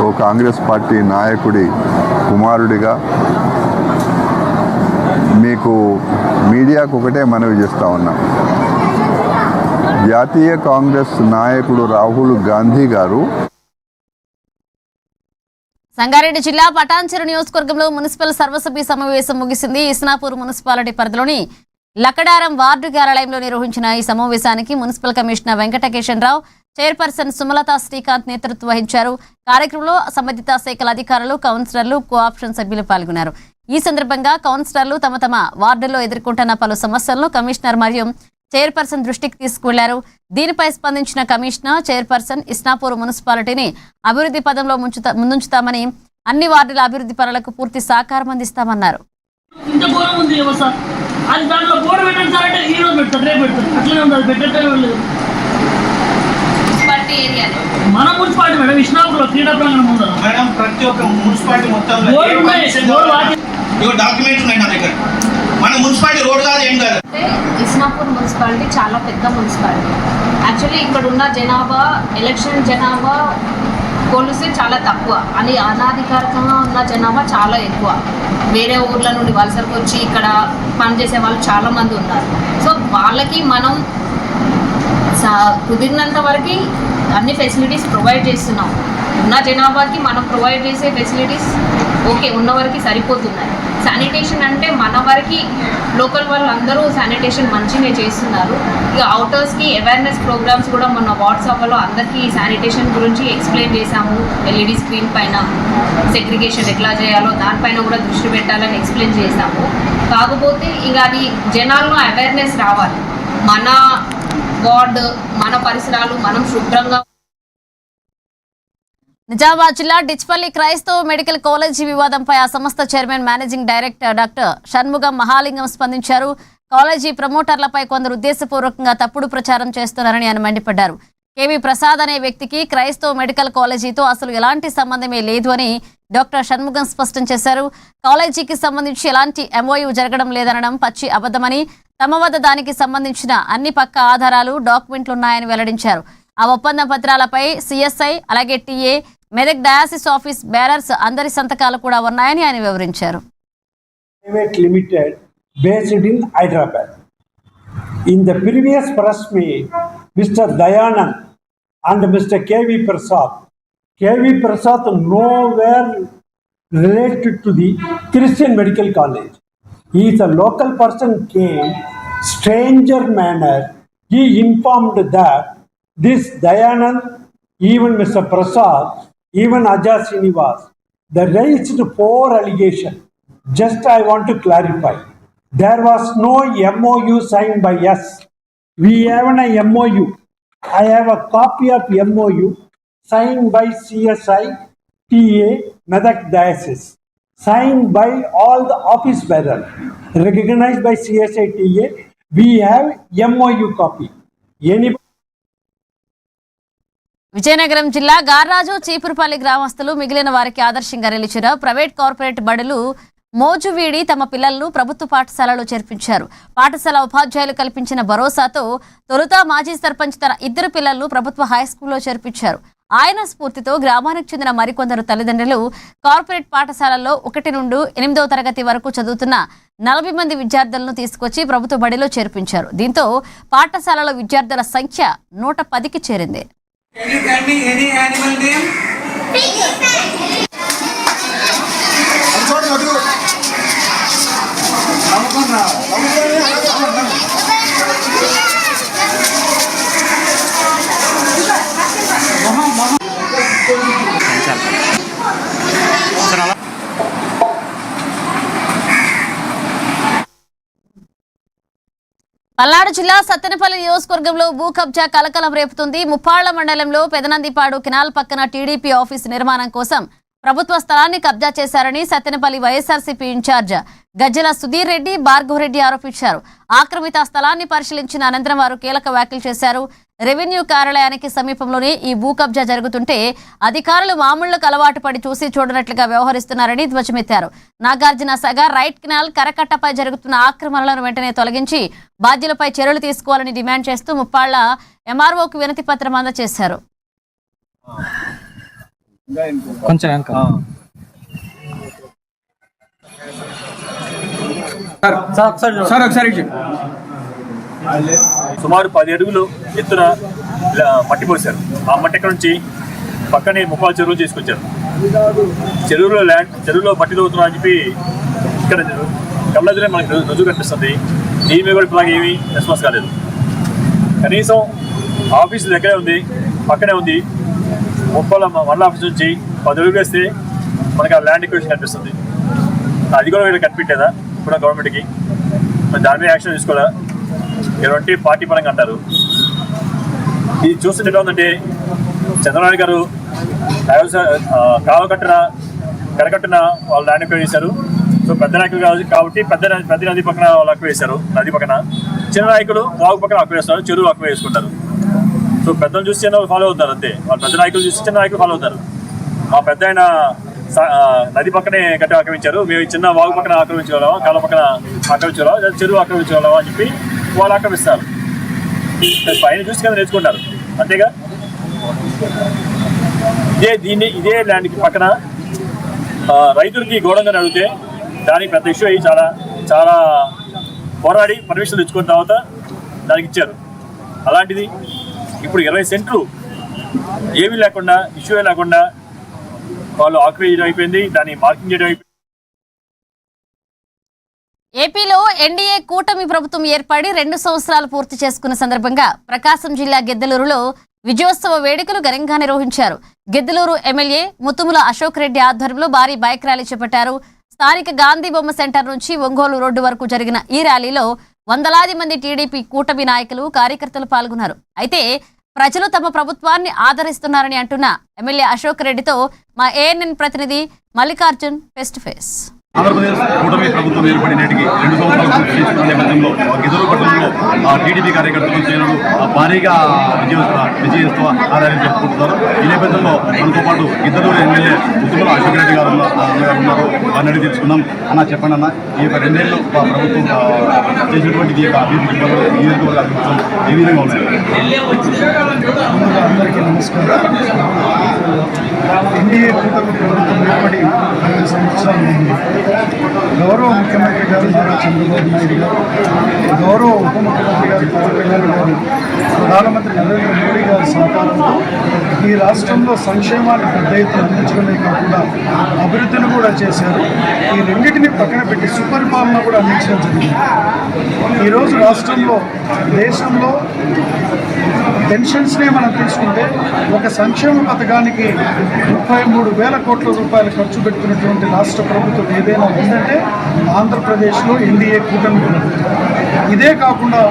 ఓ కాంగ్రెస్ పార్టీ నాయకుడి కుమారుడిగా మీకు మీడియాకు ఒకటే మనవి చేస్తూ ఉన్నాం. జాతీయ కాంగ్రెస్ నాయకుడు రాహుల్ గాంధీ గారు సంగారెడ్డి జిల్లా పటాన్చెరు నియోజకవర్గంలో మున్సిపల్ సర్వసభ్య సమావేశం ముగిసింది. ఇస్నాపూర్ మున్సిపాలిటీ పరిధిలోని లక్కడారం వార్డు కార్యాలయంలో నిర్వహించిన ఈ సమావేశానికి మున్సిపల్ కమిషనర్ వెంకటకిషన్ రావు, చైర్పర్సన్ సుమలత శ్రీకాంత్ నేతృత్వం వహించారు. కార్యక్రమంలో సంబంధిత శాఖల అధికారులు, కౌన్సిలర్లు, కోఆప్షన్ సభ్యులు పాల్గొన్నారు. ఈ సందర్భంగా కౌన్సిలర్లు తమ తమ వార్డుల్లో ఎదుర్కొంటున్న పలు సమస్యలను కమిషనర్ మరియు చైర్పర్సన్ దృష్టికి తీసుకువెళ్లారు. దీనిపై స్పందించిన కమిషనర్, చైర్పర్సన్ ఇస్నాపూర్ మున్సిపాలిటీని అభివృద్ధి పదంలో ముందుంచుతామని, అన్ని వార్డుల అభివృద్ధి పనులకు పూర్తి సహకారం అందిస్తామన్నారు. మన మున్సిపాలిటీ మేడం ఇస్నాపూర్లో క్రీడా ప్రాంగణం ఉందా మేడం? ప్రతి ఒక్క మున్సిపాలిటీ మొత్తం డాక్యుమెంట్స్ ఉన్నాయి నా దగ్గర. మన మున్సిపాలిటీ రోడ్ కాదు, ఏం కాదు. ఇస్నాపూర్ మున్సిపాలిటీ చాలా పెద్ద మున్సిపాలిటీ. యాక్చువల్లీ ఇక్కడ ఉన్న జనాభా, ఎలక్షన్ జనాభా పోలిస్తే చాలా తక్కువ. అని అనాధికారికంగా ఉన్న జనాభా చాలా ఎక్కువ. వేరే ఊర్ల నుండి వలసలకు వచ్చి ఇక్కడ పనిచేసే వాళ్ళు చాలామంది ఉన్నారు. సో వాళ్ళకి మనం కుదిరినంత వరకు అన్ని ఫెసిలిటీస్ ప్రొవైడ్ చేస్తున్నాం. ఉన్న జనాభాకి మనం ప్రొవైడ్ చేసే ఫెసిలిటీస్ ఓకే, ఉన్న వరకు సరిపోతున్నాయి. శానిటేషన్ అంటే మన వరకు లోకల్ వాళ్ళు అందరూ శానిటేషన్ మంచిగా చేస్తున్నారు. ఇక అవుటర్స్కి అవేర్నెస్ ప్రోగ్రామ్స్ కూడా మొన్న వాట్సాప్లో అందరికీ శానిటేషన్ గురించి ఎక్స్ప్లెయిన్ చేశాము. ఎల్ఈడి స్క్రీన్ పైన సెగ్రిగేషన్ ఎట్లా చేయాలో దానిపైన కూడా దృష్టి పెట్టాలని ఎక్స్ప్లెయిన్ చేశాము. కాకపోతే ఇక అది జనాల్లో అవేర్నెస్ రావాలి. మన వార్డు, మన పరిసరాలు మనం శుభ్రంగా. నిజామాబాద్ జిల్లా డిచ్పల్లి క్రైస్తవ మెడికల్ కాలేజీ వివాదంపై ఆ సంస్థ chairman, managing director doctor Shanmugam Mahalingam స్పందించారు. కాలేజీ ప్రమోటర్లపై కొందరు ఉద్దేశపూర్వకంగా తప్పుడు ప్రచారం చేస్తున్నారని ఆయన మండిపడ్డారు. కేవీ ప్రసాద్ అనే వ్యక్తికి క్రైస్తవ మెడికల్ కాలేజీతో అసలు ఎలాంటి సంబంధమే లేదు అని డాక్టర్ షణ్ముగం స్పష్టం చేశారు. కాలేజీకి సంబంధించి ఎలాంటి ఎంఓయూ జరగడం లేదనడం పచ్చి అబద్ధమని, తమ వద్ద దానికి సంబంధించిన అన్ని పక్కా ఆధారాలు, డాక్యుమెంట్లు ఉన్నాయని వెల్లడించారు. ఆ ఒప్పంద పత్రాలపై సిఎస్ఐ, అలాగే TA, Medak diocese office bearers అందరి సంతకాలు కూడా ఉన్నాయని ఆయన వివరించారు. Limited based in Hyderabad. In the previous press meet, Mr. Dayanand and Mr. K.V. Prasad. K.V. Prasad nowhere related to the Christian Medical College. He is a local person came, stranger manner. He informed that this Dayanand, even Mr. Prasad, even Ajay Srinivas, they raised 4 allegations. Just I want to clarify. There was no MOU signed by us. We have an MOU. I have a copy of MOU signed by CSI, TA, Medak Diocese. Signed by all the office bearers. Recognized by CSI, TA. We have MOU copy. Anybody Vizianagaram జిల్లా గార్రాజు, చీపురుపల్లి గ్రామస్తులు మిగిలిన వారికి ఆదర్శంగా నిలిచిన ప్రైవేట్ కార్పొరేట్ బడులు మోజు వీడి తమ పిల్లలను ప్రభుత్వ పాఠశాలలో చేర్పించారు. పాఠశాల ఉపాధ్యాయులు కల్పించిన భరోసాతో తొలుత మాజీ సర్పంచ్ తన 2 పిల్లలను ప్రభుత్వ హైస్కూల్లో చేర్పించారు. ఆయన స్ఫూర్తితో గ్రామానికి చెందిన మరికొందరు తల్లిదండ్రులు కార్పొరేట్ పాఠశాలల్లో 1 నుండి 8వ తరగతి వరకు చదువుతున్న 40 మంది విద్యార్థులను తీసుకొచ్చి ప్రభుత్వ బడిలో చేర్పించారు. దీంతో పాఠశాలలో విద్యార్థుల సంఖ్య 110కి చేరింది. పల్నాడు జిల్లా సత్తెనపల్లి నియోజకవర్గంలో భూ కబ్జా కలకలం రేపుతుంది. ముప్పాళ్ల మండలంలో పెదనందిపాడు కెనాల్ పక్కన టీడీపీ ఆఫీసు నిర్మాణం కోసం ప్రభుత్వ స్థలాన్ని కబ్జా చేశారని సత్తెనపల్లి వైఎస్ఆర్సీపీ ఇన్ఛార్జ్ గజ్జల సుధీర్ రెడ్డి, భార్గవ్ రెడ్డి ఆరోపించారు. ఆక్రమిత స్థలాన్ని పరిశీలించిన అనంతరం వారు కీలక వ్యాఖ్యలు చేశారు. రెవెన్యూ కార్యాలయానికి సమీపంలోనే ఈ భూ కబ్జా జరుగుతుంటే అధికారులు మామూళ్లకు అలవాటు పడి చూసి చూడనట్లుగా వ్యవహరిస్తున్నారని ధ్వజమెత్తారు. నాగార్జున సాగర్ రైట్ కెనాల్ కరకట్టపై జరుగుతున్న ఆక్రమణలను వెంటనే తొలగించి బాధ్యులపై చర్యలు తీసుకోవాలని డిమాండ్ చేస్తూ ముప్పాళ్ల ఎంఆర్ఓకు వినతి పత్రం అందజేశారు. సుమారు 10 అడుగులు ఎత్తున మట్టి పోశారు. ఆ మట్టి ఎక్కడ నుంచి పక్కనే ముప్పాల చెరువులు తీసుకొచ్చారు. చెరువులో మట్టి తవ్వుతున్నా అని చెప్పి ఇక్కడ కళ్ళెదురే మనకి రుజువు కనిపిస్తుంది. దీని మీద కూడా ఇప్పటిలాగా ఏమీ రెస్పాన్స్ కాలేదు. కనీసం ఆఫీసు దగ్గరే ఉంది, పక్కనే ఉంది. ముప్పాల మండల ఆఫీస్ నుంచి 10 అడుగులు వేస్తే మనకి ఆ ల్యాండ్ ఎక్విజిషన్ కనిపిస్తుంది. అది కూడా వీళ్ళు కనిపించేదా ఇప్పుడు గవర్నమెంట్కి? మరి దాని మీద యాక్షన్ తీసుకోవాలా? ఎటువంటి పార్టీ పరంగా అంటారు. ఇది చూస్తుంటే ఎలా ఉందంటే చంద్రబాబు గారు కరకట్టున వాళ్ళు ల్యాండ్ ఎక్కువ వేశారు. సో పెద్ద నాయకులు కాబట్టి పెద్ద నది పక్కన వాళ్ళు ఎక్కువ వేశారు. నది పక్కన చిన్న నాయకులు వాగు పక్కన ఎక్కువ వేస్తారు, చెరువు ఎక్కువ వేసుకుంటారు. సో పెద్దలు చూసి చిన్న ఫాలో అవుతారు అంతే. వాళ్ళు పెద్ద నాయకులు చూసి చిన్న నాయకులు ఫాలో అవుతారు. మా పెద్ద ఆయన నది పక్కనే గట్టి ఆక్రమించారు, మేము చిన్న వాగు పక్కన ఆక్రమించగలవా, కాళ్ళ పక్కన ఆక్రమించగలవా, చెరువు ఆక్రమించగలవా అని చెప్పి వాళ్ళు ఆక్రమిస్తారు. పైన చూసి కదా నేర్చుకుంటారు అంతేగా. ఇదే ల్యాండ్కి పక్కన రైతులకి గోడంగా అడిగితే దానికి పెద్ద ఇష్యూ అయ్యి చాలా పోరాడి పర్మిషన్ తెచ్చుకున్న తర్వాత దానికి ఇచ్చారు. అలాంటిది ఇప్పుడు 20 సెంట్లు ఏమీ లేకుండా, ఇష్యూ లేకుండా వాళ్ళు ఆక్యుపై చేయడం అయిపోయింది, దాన్ని మార్కింగ్ చేయడం అయిపోయింది. ఏపీలో ఎన్డీఏ కూటమి ప్రభుత్వం ఏర్పడి 2 సంవత్సరాలు పూర్తి చేసుకున్న సందర్భంగా ప్రకాశం జిల్లా గిద్దలూరులో విజయోత్సవ వేడుకలు ఘనంగా నిర్వహించారు. గిద్దలూరు ఎమ్మెల్యే ముతుముల అశోక్ రెడ్డి ఆధ్వర్యంలో భారీ బైక్ ర్యాలీ చేపట్టారు. స్థానిక గాంధీ బొమ్మ సెంటర్ నుంచి ఒంగోలు రోడ్డు వరకు జరిగిన ఈ ర్యాలీలో వందలాది మంది టీడీపీ కూటమి నాయకులు, కార్యకర్తలు పాల్గొన్నారు. అయితే ప్రజలు తమ ప్రభుత్వాన్ని ఆదరిస్తున్నారని అంటున్న ఎమ్మెల్యే అశోక్ రెడ్డితో మా ఏఎన్ఎన్ ప్రతినిధి Mallikarjun face to face. Andhra Pradesh కూటమి ప్రభుత్వం ఏర్పడి నేటికి 2 సంవత్సరాలు పూర్తి చేసుకున్న నేపథ్యంలో గిద్దరు పట్టణంలో టీడీపీ కార్యకర్తలు శ్రేణులు భారీగా విజయోత్సవ ఆదాయం జరుపుకుంటున్నారు. ఈ నేపథ్యంలో మనతో పాటు గిద్దరు ఎమ్మెల్యే ఉత్తమ అశోక్ రెడ్డి గారు ఉన్నారు. వారిని అడిగి తెలుసుకుందాం. అన్న చెప్పండి అన్న, ఈ యొక్క 2 ఏళ్ళు ప్రభుత్వం చేసినటువంటి ఈ యొక్క అభివృద్ధి నియోజకవర్గ అభివృద్ధి ఏ విధంగా ఉన్నాయి? అందరికీ నమస్కారం. ఎన్డీఏ కూటమి ప్రభుత్వం ఏర్పడి 2 సంవత్సరాలు ఉంది. గౌరవ ముఖ్యమంత్రి గారు నారా చంద్రబాబు నాయుడు గారు, గౌరవ ఉప ముఖ్యమంత్రి గారు పవన్ కళ్యాణ్ గారు, ప్రధానమంత్రి నరేంద్ర మోడీ గారి సహకారంతో ఈ రాష్ట్రంలో సంక్షేమాన్ని పెద్ద ఎత్తున అందించడమే కాకుండా అభివృద్ధిని కూడా చేశారు. ఈ రెండింటిని పక్కన పెట్టి సుపరిపాలన కూడా అందించడం జరిగింది. ఈరోజు రాష్ట్రంలో, దేశంలో పెన్షన్స్నే మనం తీసుకుంటే ఒక సంక్షేమ పథకానికి 33,000 కోట్ల రూపాయలు ఖర్చు పెడుతున్నటువంటి రాష్ట్ర ప్రభుత్వం ఏదైనా ఉందంటే ఆంధ్రప్రదేశ్లో ఎన్డీఏ కూటమి ప్రభుత్వం. ఇదే కాకుండా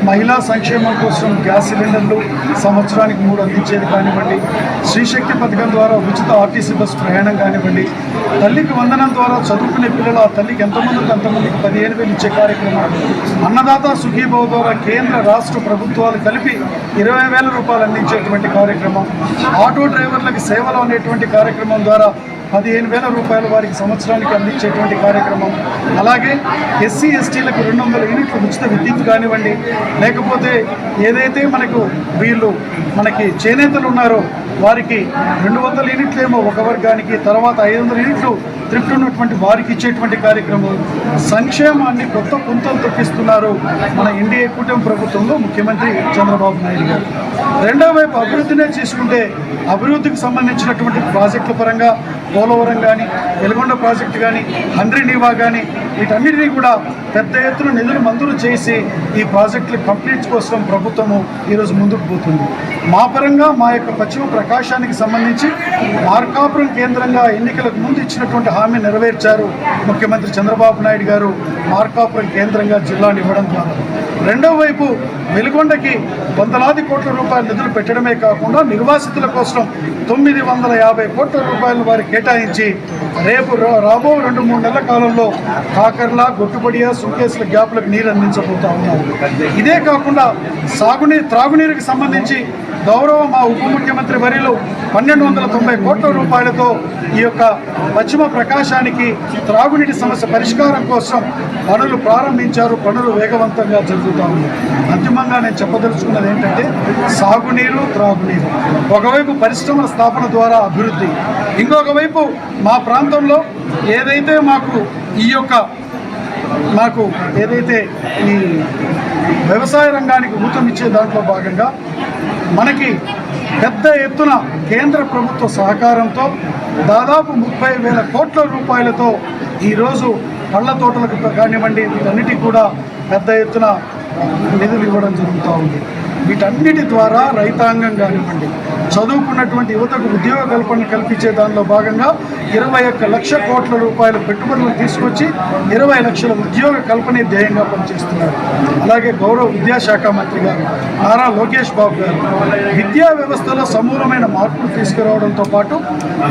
మహిళా సంక్షేమం కోసం గ్యాస్ సిలిండర్లు సంవత్సరానికి 3 అందించేది కానివ్వండి, శ్రీశక్తి పథకం ద్వారా ఉచిత ఆర్టీసీ బస్ ప్రయాణం కానివ్వండి, తల్లికి వందనం ద్వారా చదువుకునే పిల్లలు ఆ తల్లికి ఎంతమందికి అంతమందికి 15,000 ఇచ్చే కార్యక్రమం, అన్నదాత సుఖీభవ ద్వారా కేంద్ర రాష్ట్ర ప్రభుత్వాలు కలిపి 20,000 రూపాయలు అందించేటువంటి కార్యక్రమం, ఆటో డ్రైవర్లకు సేవలు అనేటువంటి కార్యక్రమం ద్వారా 15,000 రూపాయలు వారికి సంవత్సరానికి అందించేటువంటి కార్యక్రమం, అలాగే ఎస్సీ ఎస్టీలకు 200 యూనిట్లు ఉచిత విద్యుత్ కానివ్వండి, లేకపోతే ఏదైతే మనకి చేనేతలు ఉన్నారో వారికి 200 యూనిట్లేమో ఒక వర్గానికి, తర్వాత 500 యూనిట్లు తృప్తి ఉన్నటువంటి వారికి ఇచ్చేటువంటి కార్యక్రమం, సంక్షేమాన్ని కొత్త పుంతలు తొక్కిస్తున్నారు మన ఎన్డీఏ కూటమి ప్రభుత్వంలో ముఖ్యమంత్రి చంద్రబాబు నాయుడు గారు. రెండో వైపు అభివృద్ధినే తీసుకుంటే అభివృద్ధికి సంబంధించినటువంటి ప్రాజెక్టుల పరంగా పోలవరం కానీ, వెలుగొండ ప్రాజెక్టు కానీ, హంద్రీనీవా కానీ, వీటన్నిటినీ కూడా పెద్ద ఎత్తున నిధులు మంజూరు చేసి ఈ ప్రాజెక్టుల కంప్లీట్ కోసం ప్రభుత్వము ఈరోజు ముందుకు పోతుంది. మా పరంగా మా యొక్క పశ్చిమ ప్రకాశానికి సంబంధించి మార్కాపురం కేంద్రంగా ఎన్నికలకు ముందు ఇచ్చినటువంటి హామీ నెరవేర్చారు ముఖ్యమంత్రి చంద్రబాబు నాయుడు గారు. మార్కాపురం కేంద్రంగా జిల్లాను ఇవ్వడం ద్వారా రెండో వైపు వెలుగొండకి వందలాది కోట్ల రూపాయల నిధులు పెట్టడమే కాకుండా నిర్వాసితుల కోసం 950 కోట్ల రూపాయలు వారికి కేటాయించి రేపు రాబో 2-3 నెలల కాలంలో కాకర్ల, గొట్టుబడియా, సుంకేసుల గ్యాప్లకు నీరు అందించబోతా ఉన్నారు. ఇదే కాకుండా త్రాగునీరుకి సంబంధించి గౌరవ మా ఉప ముఖ్యమంత్రి వర్యులు 1,290 కోట్ల రూపాయలతో ఈ యొక్క పశ్చిమ ప్రకాశానికి త్రాగునీటి సమస్య పరిష్కారం కోసం పనులు ప్రారంభించారు. పనులు వేగవంతంగా జరుగుతూ ఉన్నాయి. అంతిమంగా నేను చెప్పదలుచుకున్నది ఏంటంటే సాగునీరు, త్రాగునీరు, ఒకవైపు పరిశ్రమల స్థాపన ద్వారా అభివృద్ధి, ఇంకొక వైపు మా ప్రాంతంలో ఏదైతే ఏదైతే ఈ వ్యవసాయ రంగానికి ఊతమిచ్చే దాంట్లో భాగంగా మనకి పెద్ద ఎత్తున కేంద్ర ప్రభుత్వ సహకారంతో దాదాపు 30,000 కోట్ల రూపాయలతో ఈరోజు పళ్ళ తోటలకు కానివ్వండి వీటన్నిటికీ కూడా పెద్ద ఎత్తున నిధులు ఇవ్వడం జరుగుతూ ఉంది. వీటన్నిటి ద్వారా రైతాంగం కానివ్వండి, చదువుకున్నటువంటి యువతకు ఉద్యోగ కల్పన కల్పించే దానిలో భాగంగా 21 లక్ష కోట్ల రూపాయల పెట్టుబడులు తీసుకొచ్చి 20 లక్షల ఉద్యోగ కల్పనే ధ్యేయంగా పనిచేస్తున్నారు. అలాగే గౌరవ విద్యాశాఖ మంత్రి గారు నారా లోకేష్ బాబు గారు విద్యా వ్యవస్థలో సమూలమైన మార్పులు తీసుకురావడంతో పాటు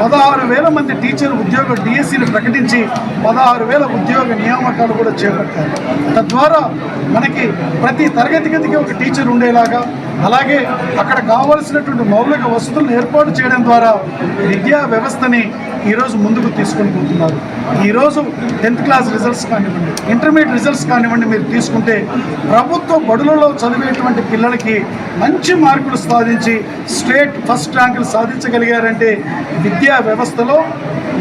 16,000 మంది టీచర్ ఉద్యోగ డిఎస్సీని ప్రకటించి 16,000 ఉద్యోగ నియామకాలు కూడా చేపట్టారు. తద్వారా మనకి ప్రతి తరగతి గదికి ఒక టీచర్ ఉండేలాగా, అలాగే అక్కడ కావలసినటువంటి మౌలిక వసతులను ఏర్పాటు చేయడం ద్వారా విద్యా వ్యవస్థని ఈరోజు ముందుకు తీసుకొని పోతున్నారు. ఈరోజు 10th క్లాస్ రిజల్ట్స్ కానివ్వండి, ఇంటర్మీడియట్ రిజల్ట్స్ కానివ్వండి, మీరు తీసుకుంటే ప్రభుత్వ బడులలో చదివేటువంటి పిల్లలకి మంచి మార్కులు సాధించి స్టేట్ ఫస్ట్ ర్యాంకులు సాధించగలిగారంటే విద్యా వ్యవస్థలో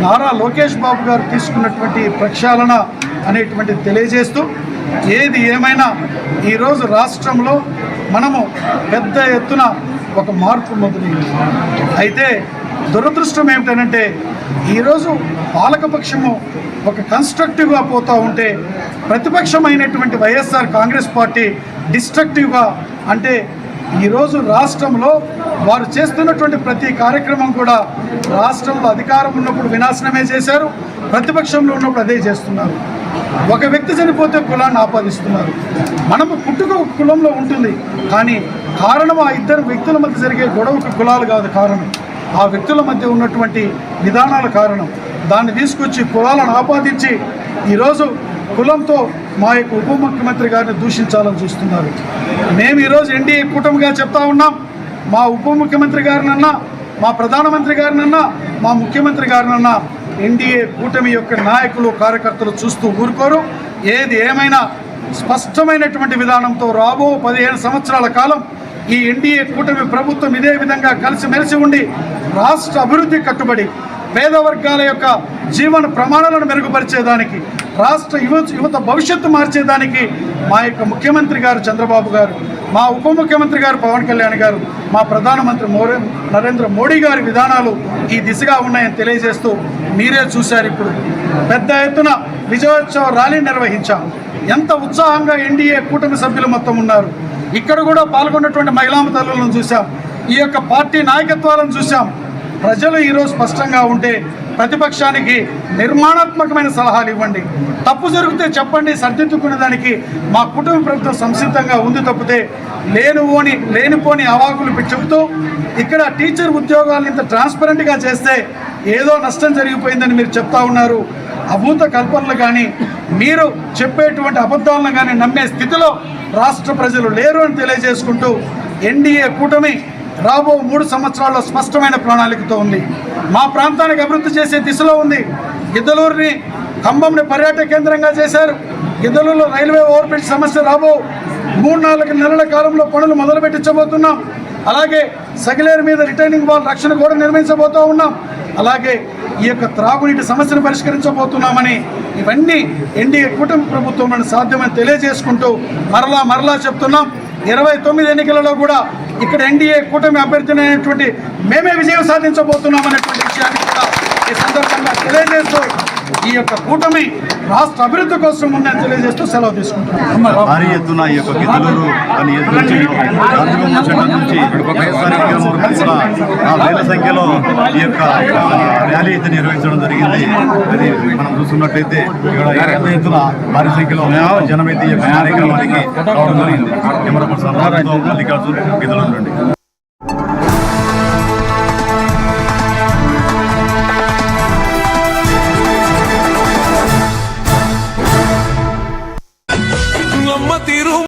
నారా లోకేష్ బాబు గారు తీసుకున్నటువంటి ప్రక్షాళన అనేటువంటిది తెలియజేస్తూ, ఏది ఏమైనా ఈరోజు రాష్ట్రంలో మనము పెద్ద ఎత్తున ఒక మార్పు మొదలైంది. అయితే దురదృష్టం ఏమిటంటే ఈరోజు పాలకపక్షము ఒక కన్స్ట్రక్టివ్గా పోతూ ఉంటే ప్రతిపక్షమైనటువంటి వైఎస్ఆర్ కాంగ్రెస్ పార్టీ డిస్ట్రక్టివ్గా, అంటే ఈరోజు రాష్ట్రంలో వారు చేస్తున్నటువంటి ప్రతి కార్యక్రమం కూడా రాష్ట్రంలో అధికారం ఉన్నప్పుడు వినాశనమే చేశారు, ప్రతిపక్షంలో ఉన్నప్పుడు అదే చేస్తున్నారు. ఒక వ్యక్తి చనిపోతే కులాన్ని ఆపాదిస్తున్నారు. మనము పుట్టుక కులంలో ఉంటుంది, కానీ కారణం ఆ ఇద్దరు వ్యక్తుల మధ్య జరిగే గొడవకు కులాలు కాదు కారణం, ఆ వ్యక్తుల మధ్య ఉన్నటువంటి విధానాల కారణం. దాన్ని తీసుకొచ్చి కులాలను ఆపాదించి ఈరోజు కులంతో మా యొక్క ఉప ముఖ్యమంత్రి గారిని దూషించాలని చూస్తున్నారు. మేము ఈరోజు ఎన్డీఏ కూటమిగా చెప్తా ఉన్నాం. మా ఉప ముఖ్యమంత్రి గారినన్నా, మా ప్రధానమంత్రి గారినన్నా, మా ముఖ్యమంత్రి గారినన్నా ఎన్డీఏ కూటమి యొక్క నాయకులు కార్యకర్తలు చూస్తూ ఊరుకోరు. ఏది ఏమైనా స్పష్టమైనటువంటి విధానంతో రాబో 15 సంవత్సరాల కాలం ఈ ఎన్డీఏ కూటమి ప్రభుత్వం ఇదే విధంగా కలిసిమెలిసి ఉండి రాష్ట్ర అభివృద్ధి కట్టుబడి పేద వర్గాల యొక్క జీవన ప్రమాణాలను మెరుగుపరిచేదానికి, రాష్ట్ర యువత భవిష్యత్తు మార్చేదానికి మా యొక్క ముఖ్యమంత్రి గారు చంద్రబాబు గారు, మా ఉప ముఖ్యమంత్రి గారు పవన్ కళ్యాణ్ గారు, మా ప్రధానమంత్రి నరేంద్ర మోడీ గారి విధానాలు ఈ దిశగా ఉన్నాయని తెలియజేస్తూ మీరే చూశారు. ఇప్పుడు పెద్ద ఎత్తున విజయోత్సవ ర్యాలీ నిర్వహించాం. ఎంత ఉత్సాహంగా ఎన్డీఏ కూటమి సభ్యులు మొత్తం ఉన్నారు. ఇక్కడ కూడా పాల్గొన్నటువంటి మహిళా తల్లులను చూసాం. ఈ యొక్క పార్టీ నాయకత్వాలను చూసాం. ప్రజలు ఈరోజు స్పష్టంగా ఉంటే ప్రతిపక్షానికి నిర్మాణాత్మకమైన సలహాలు ఇవ్వండి. తప్పు జరిగితే చెప్పండి, సర్దిద్దుకునే దానికి మా కుటుంబ ప్రభుత్వం సంసిద్ధంగా ఉంది. తప్పితే లేనిపోని అవాకులు చెబుతూ ఇక్కడ టీచర్ ఉద్యోగాలను ఇంత ట్రాన్స్పరెంట్గా చేస్తే ఏదో నష్టం జరిగిపోయిందని మీరు చెప్తా ఉన్నారు. అభూత కల్పనలు కానీ మీరు చెప్పేటువంటి అబద్ధాలను కానీ నమ్మే స్థితిలో రాష్ట్ర ప్రజలు లేరు అని తెలియజేసుకుంటూ ఎన్డీఏ కూటమి రాబో 3 సంవత్సరాల్లో స్పష్టమైన ప్రణాళికతో ఉంది. మా ప్రాంతానికి అభివృద్ధి చేసే దిశలో ఉంది. గిద్దలూరుని, ఖమ్మంని పర్యాటక కేంద్రంగా చేశారు. గిద్దలూరులో రైల్వే ఓవర్ బ్రిడ్జ్ సమస్య రాబో 3-4 నెలల కాలంలో పనులు మొదలు పెట్టించబోతున్నాం. అలాగే సగిలేరు మీద రిటైనింగ్ వాల్ రక్షణ కూడా నిర్మించబోతూ ఉన్నాం. అలాగే ఈ యొక్క త్రాగునీటి సమస్యను పరిష్కరించబోతున్నామని ఇవన్నీ ఎన్డీఏ కూటమి ప్రభుత్వం సాధ్యమని తెలియజేసుకుంటూ మరలా చెప్తున్నాం. 29 ఎన్నికలలో కూడా ఇక్కడ ఎన్డీఏ కూటమి అభ్యర్థి అయినటువంటి మేమే విజయం సాధించబోతున్నాం అనేటువంటి విషయాన్ని కూడా ఈ సందర్భంగా తెలియజేస్తూ ఈ యొక్క కూటమి రాష్ట్ర అభివృద్ధి కోసం ఉందని తెలియజేస్తూ సెలవు తీసుకుంటున్నాం. భారీ ఎత్తున ఈ యొక్క గిద్దలూరు నుంచి వేల సంఖ్యలో ఈ యొక్క ర్యాలీ అయితే నిర్వహించడం జరిగింది. అది మనం చూస్తున్నట్లయితే ఇక్కడ పెద్ద ఎత్తున భారీ సంఖ్యలో జనమైతే ఈ యొక్క కార్యక్రమానికి రావడం జరిగింది. కెమెరా పర్సన్ మల్లికార్జున్, గిద్దలూరు నుండి.